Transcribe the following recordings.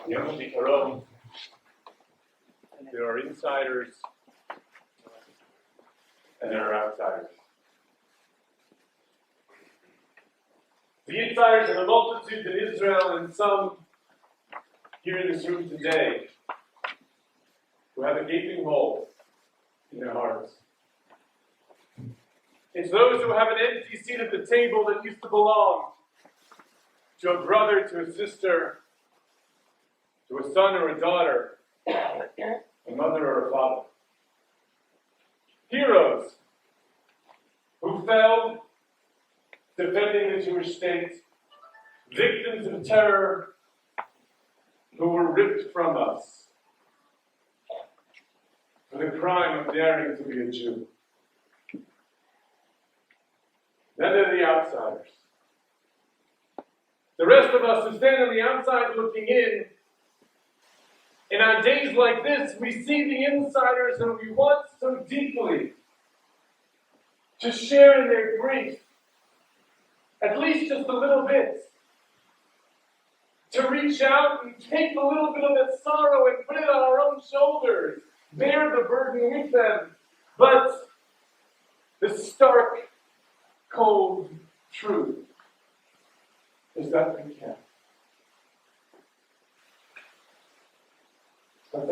Yom HaZikaron. There are insiders and there are outsiders. The insiders are the multitude in Israel and some here in this room today who have a gaping hole in their hearts. It's those who have an empty seat at the table that used to belong to a brother, to a sister, to a son or a daughter, a mother or a father. Heroes who fell defending the Jewish state, victims of terror who were ripped from us for the crime of daring to be a Jew. Then there are the outsiders. The rest of us who stand on the outside looking in our days like this, we see the insiders and we want so deeply to share in their grief, at least just a little bit, to reach out and take a little bit of that sorrow and put it on our own shoulders, bear the burden with them. But the stark, cold truth is that we can't.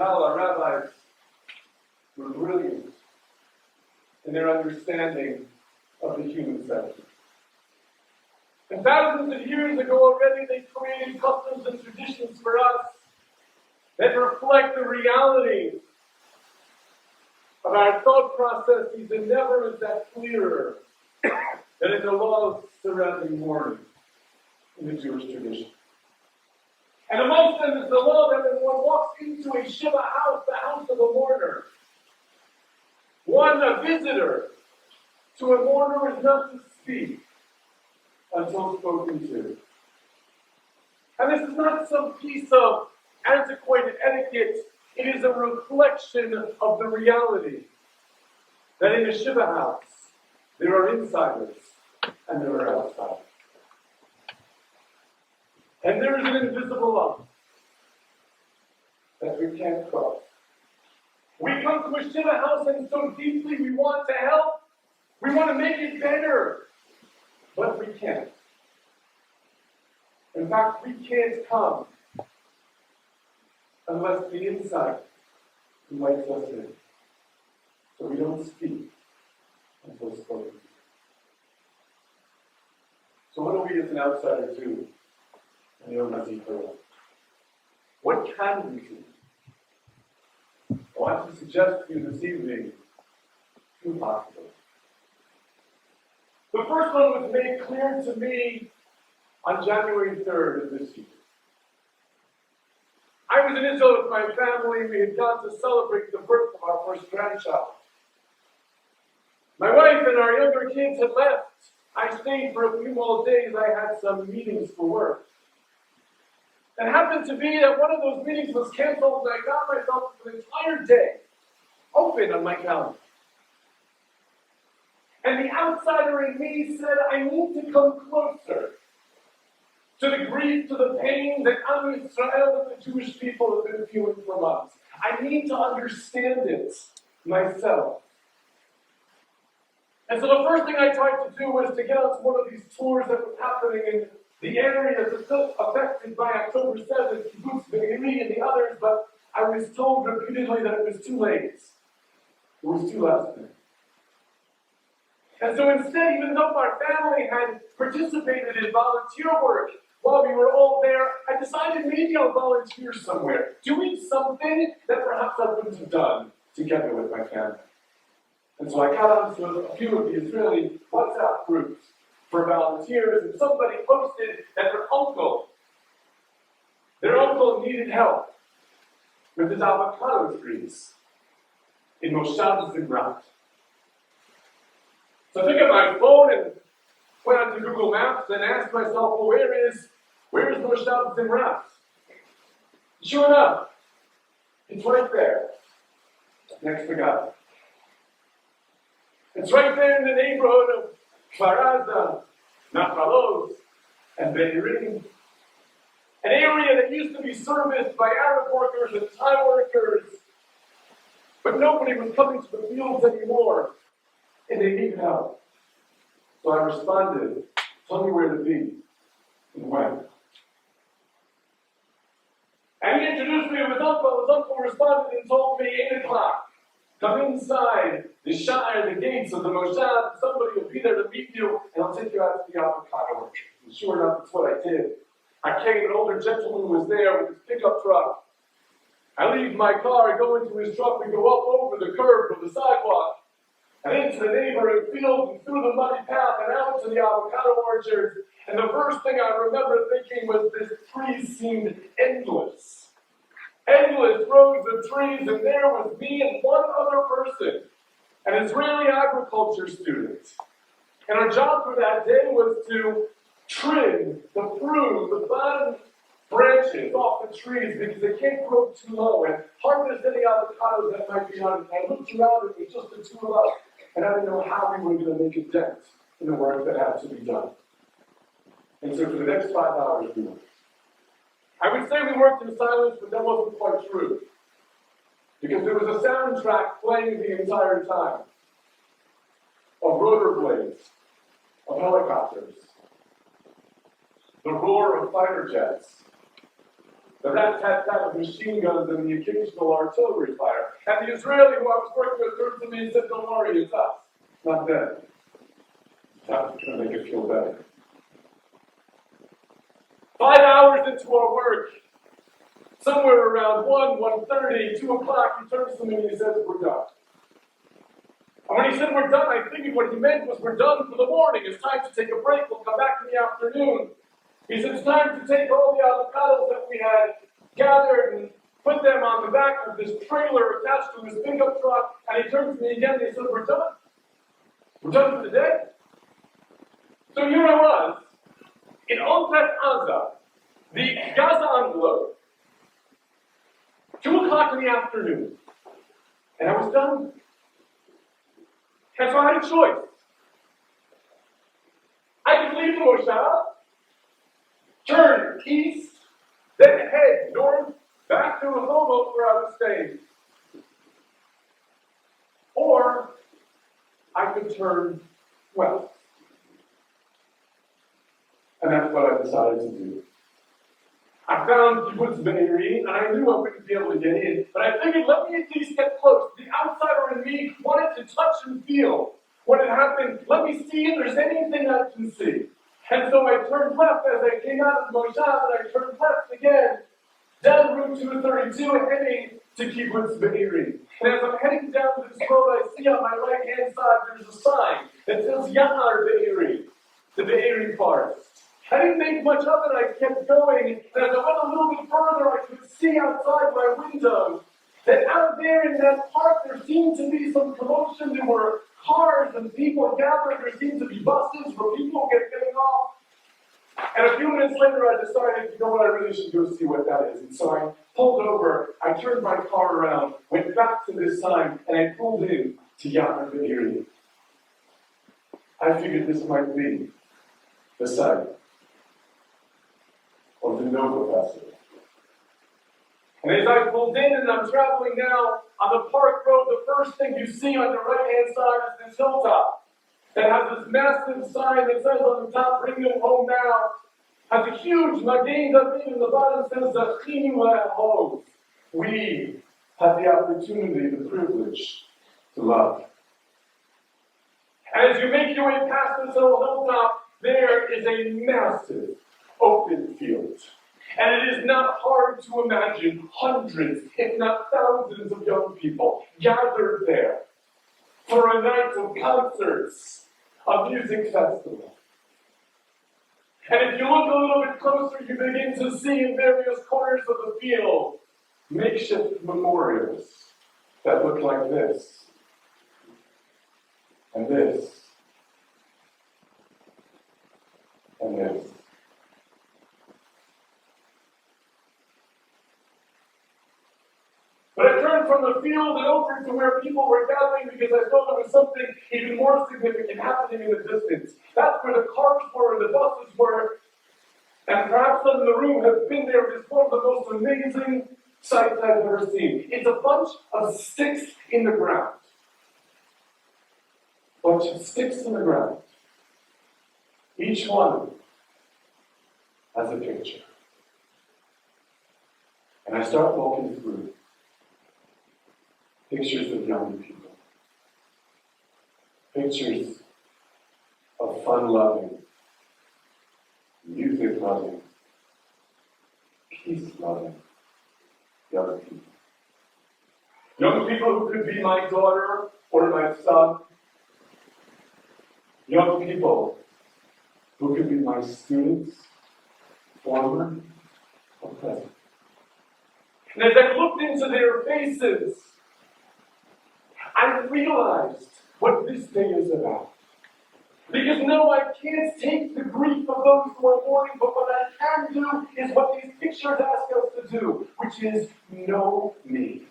Our rabbis were brilliant in their understanding of the human psyche. And thousands of years ago already, they created customs and traditions for us that reflect the reality of our thought processes, and never is that clearer than in the laws surrounding mourning in the Jewish tradition. And amongst them is the law that when one walks into a Shiva house, the house of a mourner, a visitor to a mourner is not to speak until spoken to. And this is not some piece of antiquated etiquette. It is a reflection of the reality that in a Shiva house, there are insiders and there are outsiders. And there is an invisible line that we can't cross. We come to a Shiva house and so deeply we want to help. We want to make it better. But we can't. In fact, we can't come unless the inside invites us in. So we don't speak until spoken. So what do we as an outsider do in Yom HaZikaron? What can we do? I want to suggest to you this evening two possibilities. The first one was made clear to me on January 3rd of this year. I was in Israel with my family. We had gone to celebrate the birth of our first grandchild. My wife and our younger kids had left. I stayed for a few more days. I had some meetings for work. It happened to be that one of those meetings was canceled, and I got myself an entire day open on my calendar. And the outsider in me said, I need to come closer to the grief, to the pain that Am Yisrael and the Jewish people have been feeling for months. I need to understand it myself. And so the first thing I tried to do was to get out to one of these tours that was happening in the areas affected by October 7th, Kibbutz Be'eri and the others, but I was told repeatedly that it was too late. It was too last minute. And so instead, even though our family had participated in volunteer work while we were all there, I decided maybe I'll volunteer somewhere, doing something that perhaps I wouldn't have done together with my family. And so I got onto a few of the Israeli WhatsApp groups for volunteers, and somebody posted that their uncle needed help with his avocado trees in Moshav Zimrat. So I took out my phone and went onto Google Maps and asked myself, well, where is Moshav Zimrat? Sure enough, it's right there, next to God. It's right there in the neighborhood of Kfar Aza, Nachalos, and Be'eri. An area that It used to be serviced by Arab workers and Thai workers. But nobody was coming to the fields anymore. And they needed help. So I responded, tell me where to be and when. And he introduced me to his uncle. His uncle responded and told me, 8 o'clock. Come inside the shire, the gates of the Moshav. Somebody will be there to meet you, and I'll take you out to the avocado orchard. And sure enough, that's what I did. I came, an older gentleman was there with his pickup truck. I leave my car, I go into his truck, we go up over the curb of the sidewalk, and into the neighboring field, and through the muddy path, and out to the avocado orchard. And the first thing I remember thinking was this tree seemed endless. Endless rows of trees, and there was me and one other person, an Israeli agriculture student. And our job for that day was to trim, to prune the bottom branches off the trees because they can't grow too low, and harvest any avocados that might be on it. And I looked around, and it was just the two of us, and I didn't know how we were going to make a dent in the work that had to be done. And so for the next 5 hours, we worked. I would say we worked in silence, but that wasn't quite true. Because there was a soundtrack playing the entire time of rotor blades, of helicopters, the roar of fighter jets, the rat-tat-tat of machine guns, and the occasional artillery fire. And the Israeli who I was working with turned to me and said, don't worry, it's us, not them. That's going to make it feel better. 5 hours into our work, somewhere around 1:30, 2 o'clock, he turns to me and he says, we're done. And when he said we're done, I figured what he meant was we're done for the morning. It's time to take a break. We'll come back in the afternoon. He said it's time to take all the avocados that we had gathered and put them on the back of this trailer attached to his pickup truck. And he turned to me again and he said, we're done. We're done for the day. So here I was, in Otet Aza, the Gaza envelope, 2 o'clock in the afternoon, and I was done. And so I had a choice. I could leave the Moshav, turn east, then head north, back to Rehoboth where I was staying. Or I could turn west. And that's what I decided to do. I found Kibbutz Be'eri, and I knew I wouldn't be able to get in, but I figured, let me at least get close. The outsider in me wanted to touch and feel what had happened. Let me see if there's anything I can see. And so I turned left as I came out of Moshav, and I turned left again, down Route 232 and heading to Kibbutz Be'eri. And as I'm heading down this road, I see on my right-hand side there's a sign that says Ya'ar Be'eri, the Be'eri forest. I didn't think much of it, I kept going, and as I went a little bit further, I could see outside my window that out there in that park there seemed to be some commotion. There were cars and people gathered, there seemed to be buses where people were getting off. And a few minutes later I decided, you know what, I really should go see what that is. And so I pulled over, I turned my car around, went back to this sign, and I pulled in to Ya'ar Be'eri. I figured this might be the site of the Nova Festival. And as I pulled in and I'm traveling now on the park road, the first thing you see on the right-hand side is this hilltop that has this massive sign that says on the top, bring them home now. Has a huge Magen David in the bottom says, Zachinu La'ahov. We have the opportunity, the privilege to love. And as you make your way past this little hilltop, there is a massive open field. And it is not hard to imagine hundreds, if not thousands of young people gathered there for a night of concerts, a music festival. And if you look a little bit closer, you begin to see in various corners of the field makeshift memorials that look like this, and this, and this. But I turned from the field and over to where people were gathering because I thought there was something even more significant happening in the distance. That's where the cars were and the buses were. And perhaps some in the room have been there. It's one of the most amazing sights I've ever seen. It's a bunch of sticks in the ground. Bunch of sticks in the ground. Each one has a picture. And I start walking through pictures of young people. Pictures of fun-loving, music-loving, peace-loving young people. Young people who could be my daughter or my son. Young people who could be my students, former or present. And as I looked into their faces, I realized what this day is about. Because no, I can't take the grief of those who are mourning, but what I can do is what these pictures ask us to do, which is know me.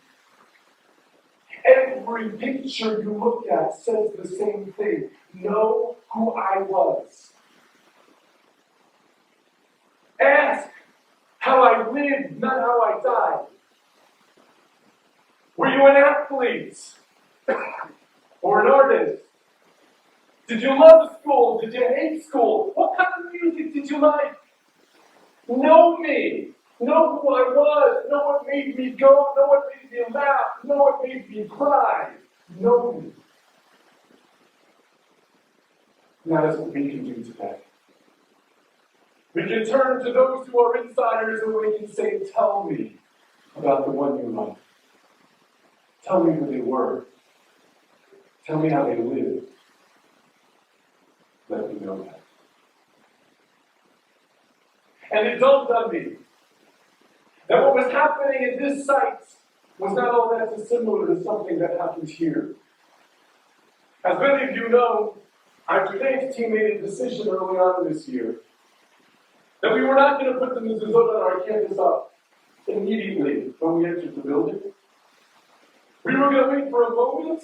Every picture you look at says the same thing. Know who I was. Ask how I lived, not how I died. Were you an athlete? Or an artist? Did you love school? Did you hate school? What kind of music did you like? Know me. Know who I was. Know what made me go. Know what made me laugh. Know what made me cry. Know me. And that is what we can do today. We can turn to those who are insiders and we can say, tell me about the one you love. Tell me who they were. Tell me how they lived. Let me know that. And it dawned on me that what was happening at this site was not all that dissimilar to something that happened here. As many of you know, our debate team made a decision early on this year that we were not going to put the mezuzot on our campus up immediately when we entered the building. We were going to wait for a moment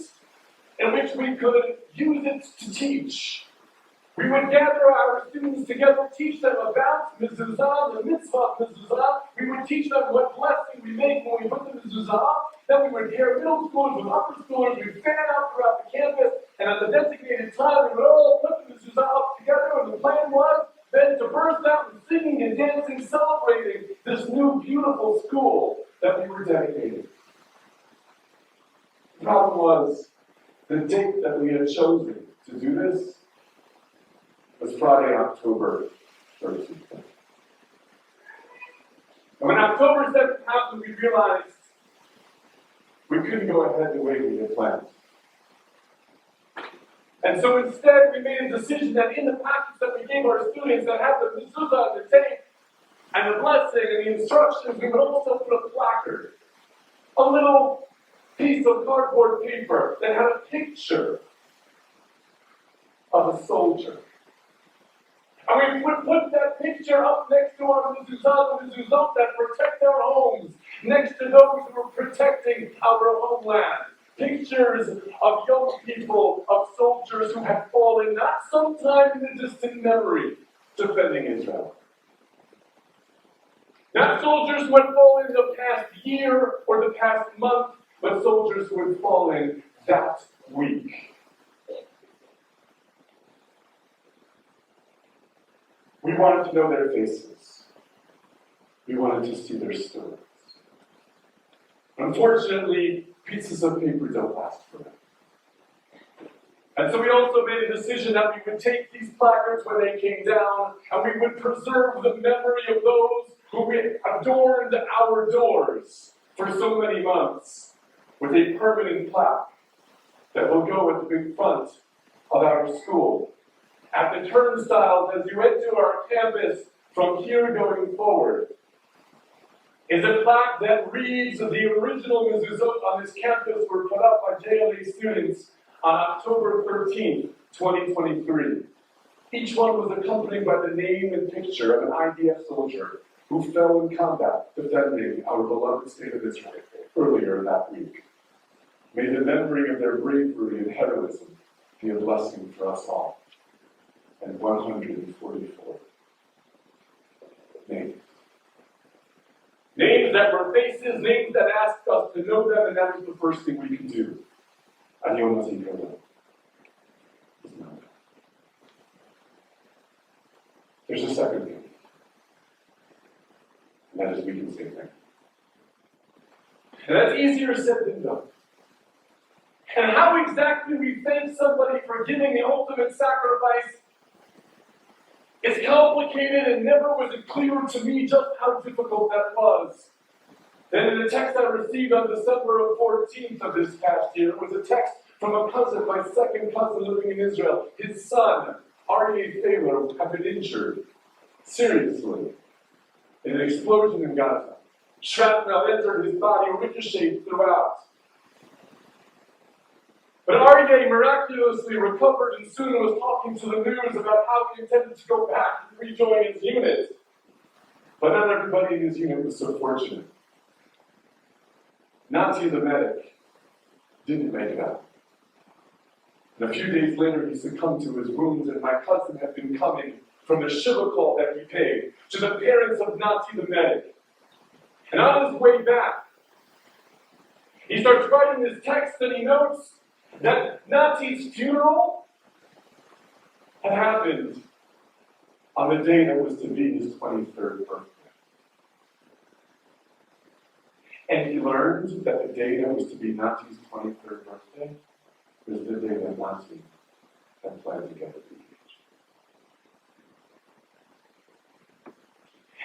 in which we could use it to teach. We would gather our students together, teach them about mezuzah, the mitzvah of mezuzah. We would teach them what blessing we make when we put the mezuzah. Then we would hear middle schoolers with upper schoolers. We'd fan out throughout the campus, and at the designated time, we would all put the mezuzah up together, and the plan was then to burst out and singing and dancing, celebrating this new, beautiful school that we were dedicating. The problem was, the date that we had chosen to do this was Friday, October 13th. And when October 7th happened, we realized we couldn't go ahead the way we had planned. And so instead, we made a decision that in the package that we gave our students that had the mezuzah and the tape and the blessing and the instructions, we would also put a placard, a little piece of cardboard paper that had a picture of a soldier. And we would put that picture up next to our mezuzah, the mezuzot that protect our homes, next to those who are protecting our homeland. Pictures of young people, of soldiers who had fallen, not sometime in the distant memory, defending Israel. Not soldiers who had fallen the past year or the past month, but soldiers who had fallen that week. We wanted to know their faces. We wanted to see their stories. Unfortunately, pieces of paper don't last forever. And so we also made a decision that we would take these placards when they came down, and we would preserve the memory of those who adorned our doors for so many months with a permanent plaque that will go at the big front of our school. At the turnstiles, as you enter our campus from here going forward, is a plaque that reads the original mezuzot on this campus were put up by JLA students on October 13th, 2023. Each one was accompanied by the name and picture of an IDF soldier who fell in combat defending our beloved state of Israel earlier that week. May the memory of their bravery and heroism be a blessing for us all. And 144. names. Names that were faces, names that asked us to know them, and that was the first thing we can do. And Yom HaZikaron. There's a second thing. And that is we can say thank you. And that's easier said than done. And how exactly we thank somebody for giving the ultimate sacrifice is complicated, and never was it clear to me just how difficult that was. Then in the text I received on December 14th of this past year was a text from a cousin, my second cousin living in Israel. His son, Aryeh Taylor, had been injured seriously in an explosion in Gaza. Shrapnel entered his body, ricocheted throughout. But Aryeh miraculously recovered and soon was talking to the news about how he intended to go back and rejoin his unit. But not everybody in his unit was so fortunate. Nati the medic didn't make it out. And a few days later he succumbed to his wounds, and my cousin had been coming from the shiva call that he paid to the parents of Nati the medic. And on his way back, he starts writing this text, and he notes that Nati's funeral had happened on the day that was to be his 23rd birthday. And he learned that the day that was to be Nati's 23rd birthday was the day that Nati had planned to get the engaged.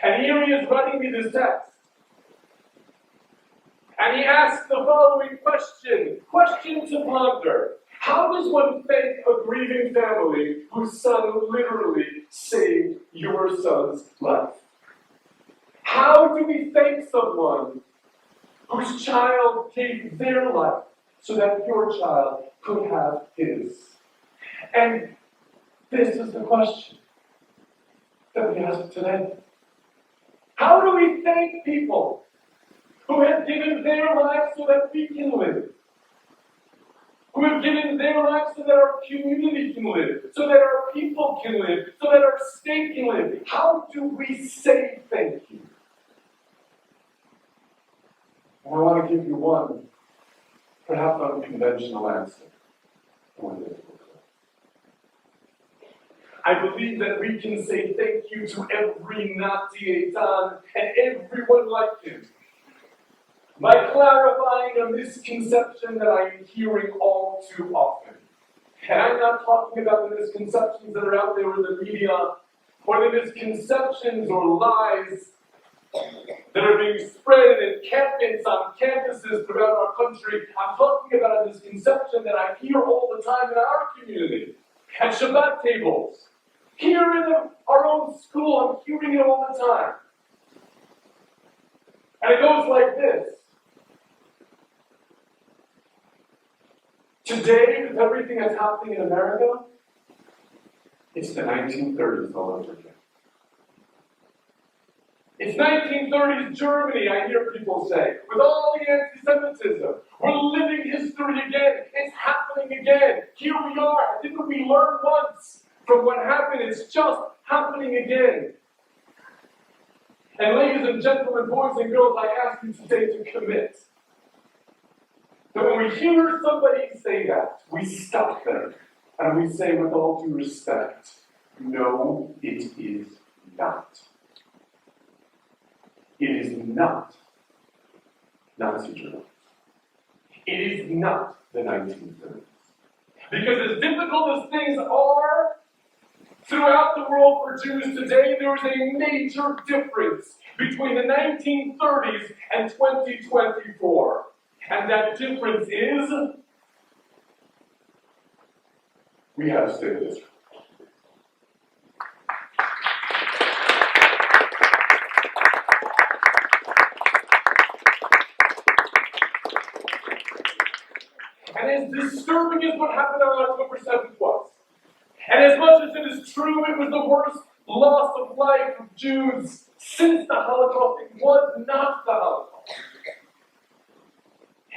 And here he is writing me this text. And he asks the following question to ponder. How does one thank a grieving family whose son literally saved your son's life? How do we thank someone whose child gave their life so that your child could have his? And this is the question that we ask today. How do we thank people who have given their lives so that we can live? Who have given their lives so that our community can live, so that our people can live, so that our state can live? How do we say thank you? And I want to give you one, perhaps unconventional answer for this. I believe that we can say thank you to every Nati Eitan and everyone like him by clarifying a misconception that I am hearing all too often. And I'm not talking about the misconceptions that are out there in the media, or the misconceptions or lies that are being spread in encampments on campuses throughout our country. I'm talking about a misconception that I hear all the time in our community, at Shabbat tables, here in our own school. I'm hearing it all the time. And it goes like this. Today, with everything that's happening in America, it's the 1930s all over again. It's 1930s Germany, I hear people say, with all the anti-Semitism. We're living history again. It's happening again. Here we are. Didn't we learn once from what happened? It's just happening again. And ladies and gentlemen, boys and girls, I ask you today to commit. That when we hear somebody say that, we stop them and we say with all due respect, no, it is not. It is not Nazi Germany. It is not the 1930s. Because as difficult as things are throughout the world for Jews today, there is a major difference between the 1930s and 2024. And that difference is, we have a state of Israel. And as disturbing as what happened on October 7th was, and as much as it is true it was the worst loss of life of Jews since the Holocaust, it was not the Holocaust.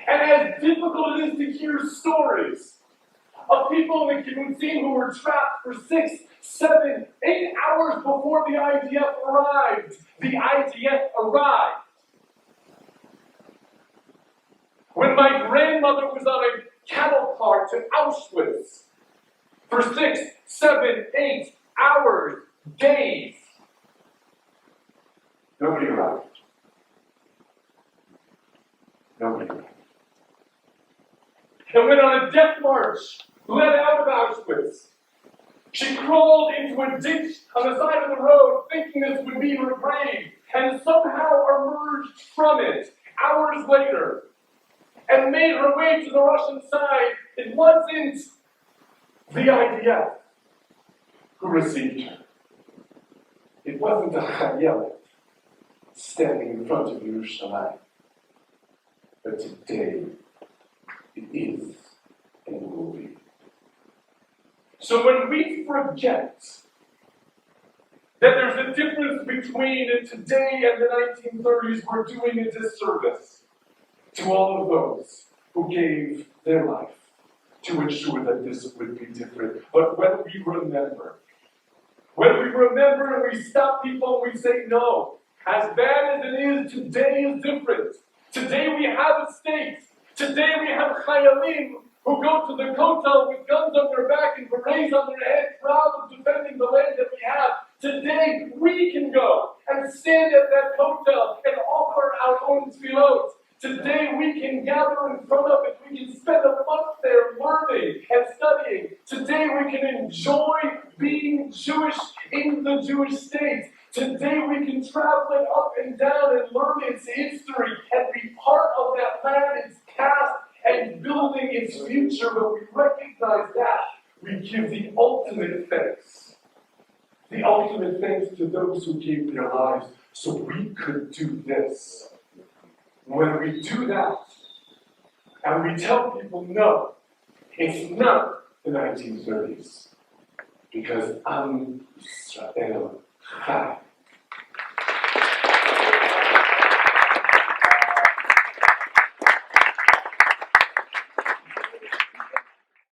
And as difficult it is to hear stories of people in the kibbutzim who were trapped for 6, 7, 8 hours before the IDF arrived. The IDF arrived. When my grandmother was on a cattle car to Auschwitz for 6, 7, 8 hours, days, nobody arrived. Nobody arrived. And went on a death march, led out of Auschwitz. She crawled into a ditch on the side of the road, thinking this would be her grave, and somehow emerged from it hours later, and made her way to the Russian side. It wasn't the IDF who received her. It wasn't a Chayelet standing in front of Yerushalayim. But today, it is and will be. So when we forget that there's a difference between today and the 1930s, we're doing a disservice to all of those who gave their life to ensure that this would be different. But when we remember and we stop people and we say, no, as bad as it is, today is different. Today we have a state. Today we have Chayalim who go to the kotel with guns on their back and berets on their head, proud of defending the land that we have. Today we can go and stand at that kotel and offer our own tefillot. Today we can gather in front of it. We can spend a month there learning and studying. Today we can enjoy being Jewish in the Jewish state. Today we can travel it up and down and learn its history and be part of that land, its past, and building its future. But we recognize that. We give the ultimate thanks. The ultimate thanks to those who gave their lives so we could do this. When we do that, and we tell people, no, it's not the 1930s, because Am Yisrael Chai.